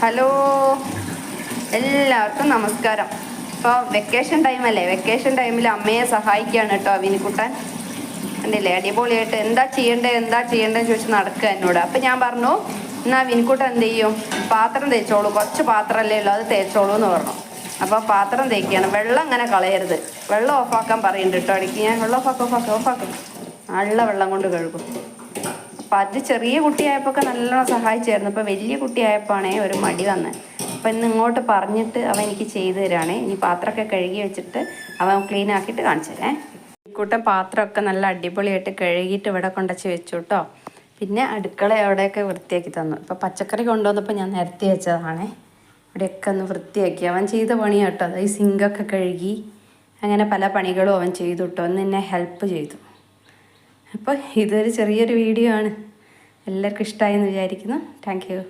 Hello, എല്ലാവർക്കും നമസ്കാരം. ഇപ്പോൾ വെക്കേഷൻ ടൈമല്ലേ, വെക്കേഷൻ ടൈമിൽ അമ്മയെ സഹായിക്കുകയാണ് കേട്ടോ വിനിക്കുട്ടൻ. കണ്ടില്ലേ, അടിപൊളിയായിട്ട് എന്താ ചെയ്യേണ്ടതെന്ന് ചോദിച്ച് നടക്കുക എന്നോട്. അപ്പം ഞാൻ പറഞ്ഞു, എന്നാൽ വിനിക്കുട്ടൻ എന്ത് ചെയ്യും, പാത്രം തേച്ചോളൂ, കുറച്ച് പാത്രമല്ലേ ഉള്ളൂ, അത് തേച്ചോളൂ എന്ന് പറഞ്ഞു. അപ്പോൾ പാത്രം തേക്കുകയാണ്. വെള്ളം അങ്ങനെ കളയരുത്, വെള്ളം ഓഫാക്കാൻ പറയുന്നുണ്ട് കേട്ടോ. ഇടയ്ക്ക് ഞാൻ വെള്ളം ഓഫാക്കും, നല്ല വെള്ളം കൊണ്ട് കഴുകും. അപ്പം അത് ചെറിയ കുട്ടിയായപ്പോൾ ഒക്കെ നല്ലോണം സഹായിച്ചായിരുന്നു. ഇപ്പോൾ വലിയ കുട്ടിയായപ്പോഴാണേ ഒരു മടി വന്നത്. അപ്പം ഇന്ന് ഇങ്ങോട്ട് പറഞ്ഞിട്ട് അവൻ എനിക്ക് ചെയ്തു തരാണേ. ഇനി പാത്രമൊക്കെ കഴുകി വെച്ചിട്ട് അവൻ ക്ലീൻ ആക്കിയിട്ട് കാണിച്ചു തരേ. കൂട്ടം പാത്രമൊക്കെ നല്ല അടിപൊളിയായിട്ട് കഴുകിയിട്ട് ഇവിടെ കൊണ്ടുവച്ച് വെച്ചു കേട്ടോ. പിന്നെ അടുക്കള അവിടെയൊക്കെ വൃത്തിയാക്കി തന്നു. ഇപ്പോൾ പച്ചക്കറി കൊണ്ടുവന്നപ്പോൾ ഞാൻ നിരത്തി വെച്ചതാണേ. ഇവിടെയൊക്കെ ഒന്ന് വൃത്തിയാക്കി അവൻ ചെയ്ത പണിയാണ് കേട്ടോ. അതായത് സിങ്കൊക്കെ കഴുകി, അങ്ങനെ പല പണികളും അവൻ ചെയ്തു കേട്ടോ. ഒന്ന് എന്നെ ഹെൽപ്പ് ചെയ്തു. അപ്പോൾ ഇതൊരു ചെറിയൊരു വീഡിയോ ആണ്. എല്ലാവർക്കും ഇഷ്ടമായി എന്ന് വിചാരിക്കുന്നു. Thank you.